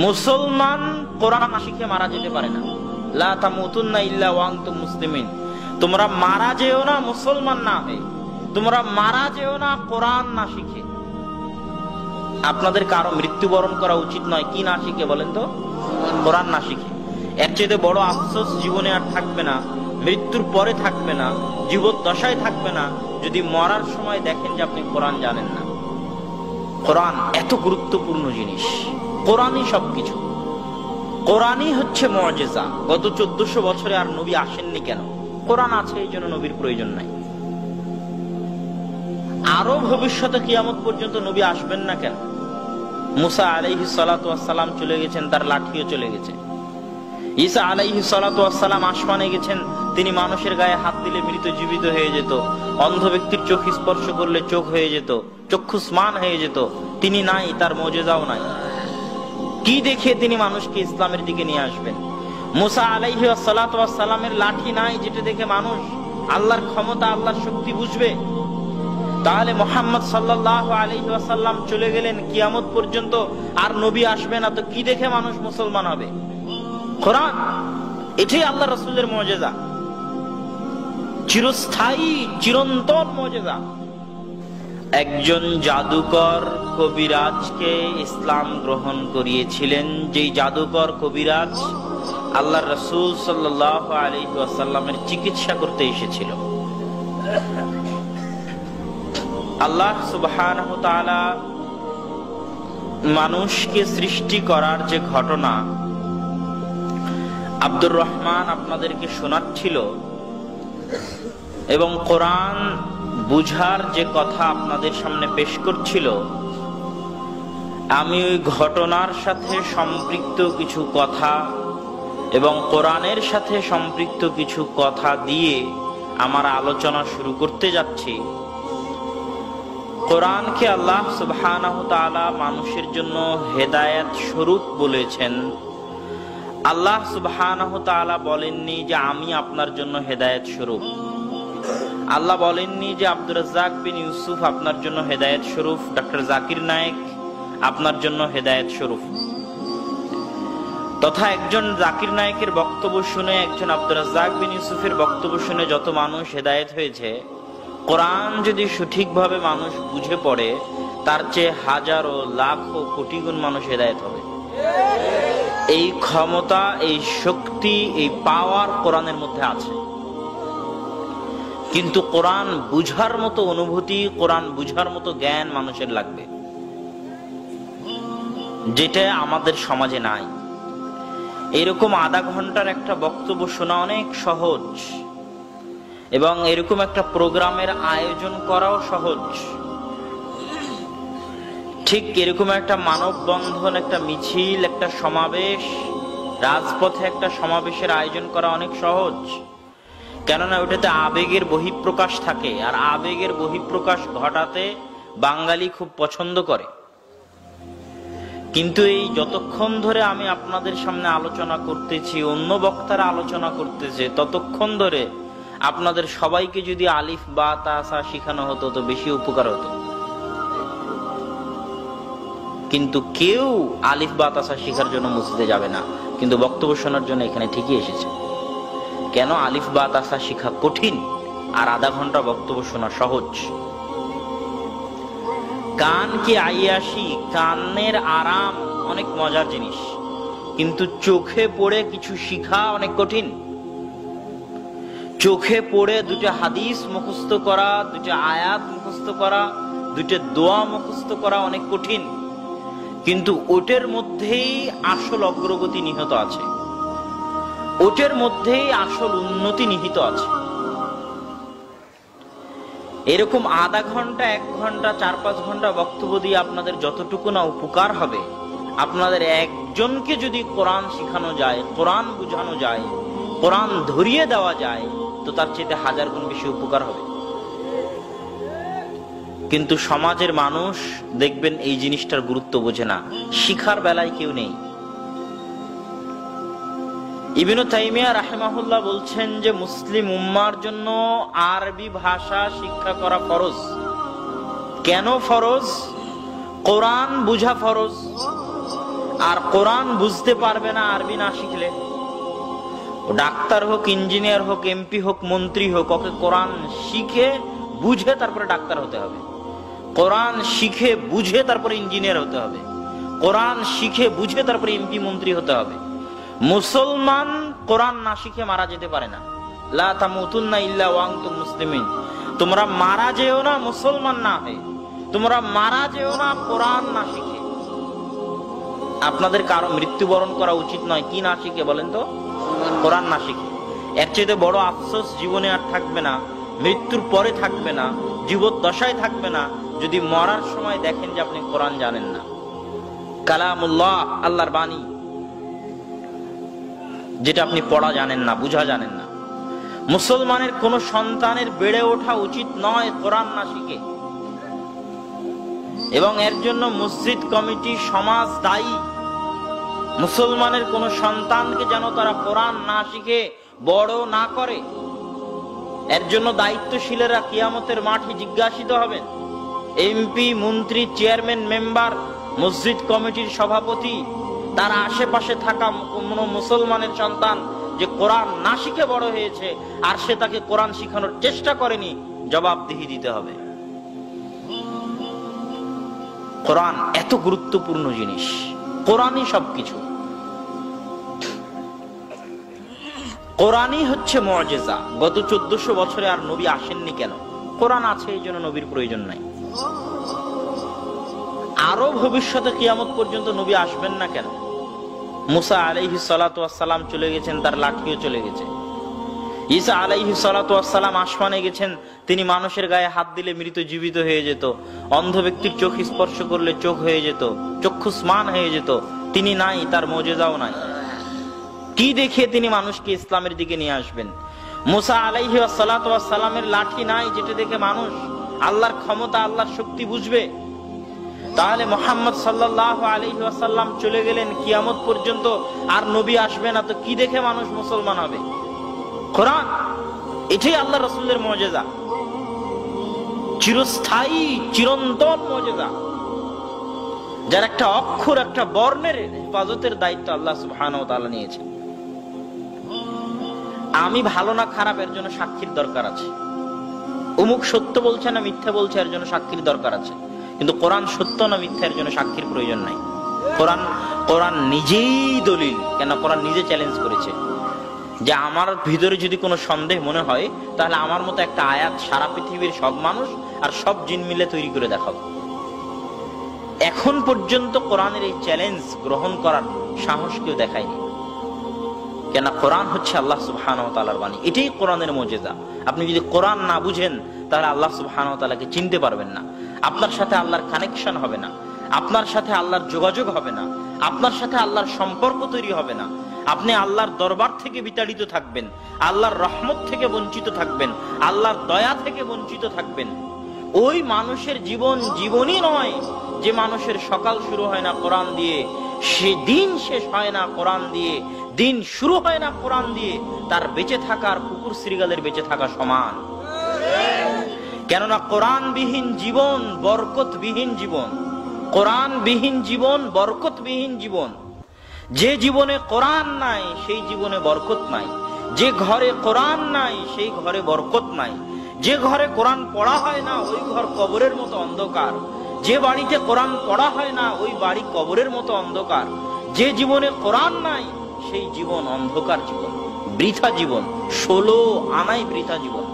মুসলমান কোরআন না শিখে মারা যেতে পারে না। লা তামুতুন্না ইল্লা ওয়া আনতুম মুসলিমিন। তোমরা মারা যেও না মুসলমান না হয়ে, তোমরা মারা যেও না কোরআন না শিখে। আপনাদের কারো মৃত্যুবরণ করা উচিত নয় কি না শিখে বলেন তো? কোরআন না শিখে। এর চেয়ে বড় আফসোস জীবনে আর থাকবে না, মৃত্যুর পরে থাকবে না, জীবদ্দশায় থাকবে না, যদি মরার সময় দেখেন যে আপনি কোরআন জানেন না। কোরআন এত গুরুত্বপূর্ণ জিনিস, কোরআনই সবকিছু। কোরআনই হচ্ছে মুআজিজা। গত 1400 বছরে আর নবী আসেননি কেন? কোরআন আছে, এই জন্য নবীর প্রয়োজন নাই। আরো ভবিষ্যতে কিয়ামত পর্যন্ত নবী আসবেন না কেন? মুসা আলাইহিস সালাতু ওয়াস সালাম চলে গেছেন, তার লাঠিও চলে গেছে। ঈসা আলাইহিস সালাতু ওয়াস সালাম আসমানে গেছেন, তিনি মানুষের গায়ে হাত দিলে মৃত জীবিত হয়ে যেত, অন্ধ ব্যক্তির চোখ স্পর্শ করলে চোখ হয়ে যেত, চক্ষুস্মান হয়ে যেত। তিনি নাই, তার মুজিজাও নাই। কি দেখে তিনি মানুষকে ইসলামের দিকে নিয়ে আসবেন? মুসা আলাইহিস সালাতু ওয়াস সালামের লাঠি নাই, যেটা দেখে মানুষ আল্লাহর ক্ষমতা, আল্লাহর শক্তি বুঝবে। তাহলে মুহাম্মদ সাল্লাল্লাহু আলাইহি ওয়াসাল্লাম চলে গেলেন, কিয়ামত পর্যন্ত আর নবী আসবে না, তো কি দেখে মানুষ মুসলমান হবে? কোরআন। এটাই আল্লাহ রাসূলের মুজিজা, চিরস্থায়ী চিরন্তন মুজিজা। একজন জাদুকর কবিরাজকে ইসলাম গ্রহণ করিয়েছিলেন, যেই জাদুকর কবিরাজ আল্লাহর রাসূল সাল্লাল্লাহু আলাইহি ওয়াসাল্লামের চিকিৎসা করতে এসেছিল। আল্লাহ সুবহানাহু ওয়া তাআলা মানুষকে সৃষ্টি করার যে ঘটনা আব্দুর রহমান আপনাদেরকে শোনাচ্ছিল, এবং কোরআন বুঝার যে কথা আপনাদের সামনে পেশ করছিল, আমি ওই ঘটনার সাথে সম্পৃক্ত কিছু কথা এবং কোরআনের সাথে সম্পৃক্ত কিছু কথা দিয়ে আমার আলোচনা শুরু করতে যাচ্ছি। কোরআনকে আল্লাহ সুবহানাহু ওয়া তাআলা মানুষের জন্য হেদায়েত স্বরূপ বলেছেন। আল্লাহ সুবহানাহু ওয়া তাআলা বলেননি যে আমি আপনার জন্য হেদায়েত স্বরূপ। আল্লাহ বলেননি যে আব্দুর রাজ্জাক বিন ইউসুফ আপনার জন্য হেদায়েত স্বরূপ, ডক্টর জাকির নায়েক আপনার জন্য হেদায়েত স্বরূপ। তথা একজন জাকির নায়েকের বক্তব্য শুনে, একজন আব্দুর রাজ্জাক বিন ইউসুফের বক্তব্য শুনে যত মানুষ হেদায়েত হয়েছে, কোরআন যদি সঠিকভাবে মানুষ বুঝে পড়ে, তার চেয়ে হাজারো লাখো কোটি গুণ মানুষ হেদায়েত হবে। এই ক্ষমতা, এই শক্তি, এই পাওয়ার কোরআনের মধ্যে আছে। কিন্তু কোরআন বুঝার মতো অনুভূতি, কোরআন বুঝার মতো জ্ঞান মানুষের লাগবে, যেটা আমাদের সমাজে নাই। এরকম আধা ঘন্টার একটা বক্তব্য শোনা অনেক সহজ, এবং এরকম একটা প্রোগ্রামের আয়োজন করাও সহজ। ঠিক এরকম একটা মানববন্ধন, একটা মিছিল, একটা সমাবেশ, রাজপথে একটা সমাবেশের আয়োজন করা অনেক সহজ, কেননা ওটাতে আবেগের বহিঃপ্রকাশ থাকে, আর আবেগের বহিঃপ্রকাশ ঘটাতে বাঙালি খুব পছন্দ করে। কিন্তু এই যতক্ষণ ধরে আমি আপনাদের সামনে আলোচনা করতেছি, অন্য বক্তারা আলোচনা করতেছে, ততক্ষণ ধরে আপনাদের সবাইকে যদি আলিফ বা তা সা শেখানো হতো তো বেশি উপকার হতো। কিন্তু কেউ আলিফ বা তা সা শেখার জন্য মসজিদে যাবে না, কিন্তু বক্তব্য শোনার জন্য এখানে ঠিকই এসেছে। কেন? আলিফ বা তা সা শেখা কঠিন, আর আধা ঘন্টা বক্তব্য শোনা সহজ। কানকে আইয়াসি, কানের আরাম অনেক মজার জিনিস, কিন্তু চোখে পড়ে কিছু শিখা অনেক কঠিন। চোখে পড়ে দুটো হাদিস মুখস্থ করা, দুটো আয়াত মুখস্থ করা, দুটো দোয়া মুখস্থ করা অনেক কঠিন, কিন্তু ওটের মধ্যেই আসল অগ্রগতি নিহিত আছে, ওটের মধ্যেই আসল উন্নতি নিহিত আছে। এরকম আধা ঘন্টা, 1 ঘন্টা, 4-5 ঘন্টা বক্তব্য দিয়ে আপনাদের যতটুকু না উপকার হবে, আপনাদের একজনকে যদি কোরআন শিখানো যায়, কোরআন বুঝানো যায়, কোরআন ধরিয়ে দেওয়া যায়, তো তার চেয়ে 1000 গুণ বেশি উপকার হবে। কিন্তু সমাজের মানুষ দেখবেন এই জিনিসটার গুরুত্ব বোঝে না, শিখার বেলায় কেউ নেই। ইবনু তাইমিয়া রাহিমাহুল্লাহ বলছেন যে মুসলিম উম্মার জন্য আরবি ভাষা শিক্ষা করা ফরজ। কেন ফরজ? কোরআন বুঝা ফরজ, আর কোরআন বুঝতে পারবে না আরবি না শিখলে। ডাক্তার হোক, ইঞ্জিনিয়ার হোক, এমপি হোক, মন্ত্রী হোক, ওকে কোরআন শিখে বুঝে তারপরে ডাক্তার হতে হবে। কোরআন শিখে বুঝে তারপরে ইঞ্জিনিয়ার হতে হবে। কোরআন শিখে বুঝে তারপরে এমপি মন্ত্রী হতে হবে। মুসলমান কোরআন না শিখে মারা যেতে পারে না। লা তামুতুন্না ইল্লা ওয়া আনতুম মুসলিমিন। তোমরা মারা যেও না মুসলমান না হয়ে, তোমরা মারা যেও না কোরআন না শিখে। আপনাদের কারো মৃত্যুবরণ করা উচিত নয় কি না শিখে বলেন তো? কোরআন না শিখে। এর চেয়ে বড় আফসোস জীবনে আর থাকবে না, মৃত্যুর পরে থাকবে না, জীবদ্দশায় থাকবে না, যদি মরার সময় দেখেন যে আপনি কোরআন জানেন না। কালামুল্লাহ, আল্লাহর বাণী, যেটা আপনি পড়া জানেন না, বুঝা জানেন না। মুসলমানের কোন সন্তানের বেড়ে ওঠা উচিত নয় কোরআন না শিখে, এবং এর জন্য মসজিদ কমিটি, সমাজ দায়ী। মুসলমানের কোন সন্তানকে যেন তারা কোরআন না শিখে বড় না করে। এর জন্য দায়িত্বশীলেরা কিয়ামতের মাঠে জিজ্ঞাসিত হবেন। এমপি, মন্ত্রী, চেয়ারম্যান, মেম্বার, মসজিদ কমিটির সভাপতি, তার আশেপাশে থাকা কোন মুসলমানের সন্তান যে কোরআন না শিখে বড় হয়েছে আর সে তাকে কোরআন শিখানোর চেষ্টা করেনি, জবাবদিহি দিতে হবে। কোরআন এত গুরুত্বপূর্ণ জিনিস, কোরআনই সবকিছু। কোরআনই হচ্ছে মুআজিজা। গত 1400 বছরে আর নবী আসেননি কেন? কোরআন আছে, এই জন্য নবীর প্রয়োজন নাই। আরো ভবিষ্যতে কিয়ামত পর্যন্ত নবী আসবেন না কেন? মুসা আলাইহিস সালাতু ওয়াস সালাম চলে গেছেন, তার লাঠিও চলে গেছে। ঈসা আলাইহিস সালাতু ওয়াস সালাম আসমানে গেছেন, তিনি মানুষের গায়ে হাত দিলে মৃত জীবিত হয়ে যেত, অন্ধ ব্যক্তির চোখ স্পর্শ করলে চোখ হয়ে যেত, চক্ষুস্মান হয়ে যেত। তিনি নাই, তার মুজিজাও নাই। কি দেখে তিনি মানুষকে ইসলামের দিকে নিয়ে আসবেন? মুসা আলাইহিস সালাতু ওয়াস সালামের লাঠি নাই, যেটা দেখে মানুষ আল্লাহর ক্ষমতা, আল্লাহর শক্তি বুঝবে। তাহলে মুহাম্মদ সাল্লাল্লাহু আলাইহি ওয়াসাল্লাম চলে গেলেন, কিয়ামত পর্যন্ত আর নবী আসবে না, তো কি দেখে মানুষ মুসলমান হবে? কোরআন, এটাই আল্লাহ রাসূলের মুজিজা, চিরস্থায়ী চিরন্তন মুজিজা, যার একটা অক্ষর, একটা বর্ণের হেফাজতের দায়িত্ব আল্লাহ সুবহানাহু ওয়া তাআলা নিয়েছেন। আমি ভালো না খারাপ এর জন্য সাক্ষীর দরকার আছে, অমুক সত্য বলছে না মিথ্যা বলছে এর জন্য সাক্ষীর দরকার আছে, কিন্তু কোরআন সত্য না মিথ্যার জন্য সাক্ষীর প্রয়োজন নাই। কোরআন নিজেই দলিল। কেন? কোরআন নিজে চ্যালেঞ্জ করেছে যে আমার ভিতরে যদি কোনো সন্দেহ মনে হয়, তাহলে আমার মতো একটা আয়াত সারা পৃথিবীর সব মানুষ আর সব জিন মিলে তৈরি করে দেখাও। এখন পর্যন্ত কোরআনের এই চ্যালেঞ্জ গ্রহণ করার সাহস কেউ দেখায়নি। কেন? কোরআন হচ্ছে আল্লাহ সুবহানাহু ওয়া তাআলার বাণী, এটাই কোরআনের মুজিজা। আপনি যদি কোরআন না বুঝেন, তাহলে আল্লাহ সুবহানাহু ওয়া তাআলাকে চিনতে পারবেন না, আপনার সাথে আল্লাহর কানেকশন হবে না, আপনার সাথে আল্লাহর যোগাযোগ হবে না, আপনার সাথে আল্লাহর সম্পর্ক তৈরি হবে না। আপনি আল্লাহর দরবার থেকে বিতাড়িত থাকবেন, আল্লাহর রহমত থেকে বঞ্চিত থাকবেন, আল্লাহর দয়া থেকে বঞ্চিত থাকবেন। ওই মানুষের জীবন জীবনই নয় যে মানুষের সকাল শুরু হয় না কোরআন দিয়ে, সে দিন শেষ হয় না কোরআন দিয়ে, দিন শুরু হয় না কোরআন দিয়ে, তার বেঁচে থাকার কুকুর শ্রীগালের বেঁচে থাকা সমান। কেননা কোরআনবিহীন জীবন বরকতবিহীন জীবন, কোরআনবিহীন জীবন বরকতবিহীন জীবন। যে জীবনে কোরআন নাই সেই জীবনে বরকত নাই, যে ঘরে কোরআন নাই সেই ঘরে বরকত নাই, যে ঘরে কোরআন পড়া হয় না ওই ঘর কবরের মতো অন্ধকার, যে বাড়িতে কোরআন পড়া হয় না ওই বাড়ি কবরের মতো অন্ধকার। যে জীবনে কোরআন নাই সেই জীবন অন্ধকার জীবন, বৃথা জীবন, 16 আনাই বৃথা জীবন।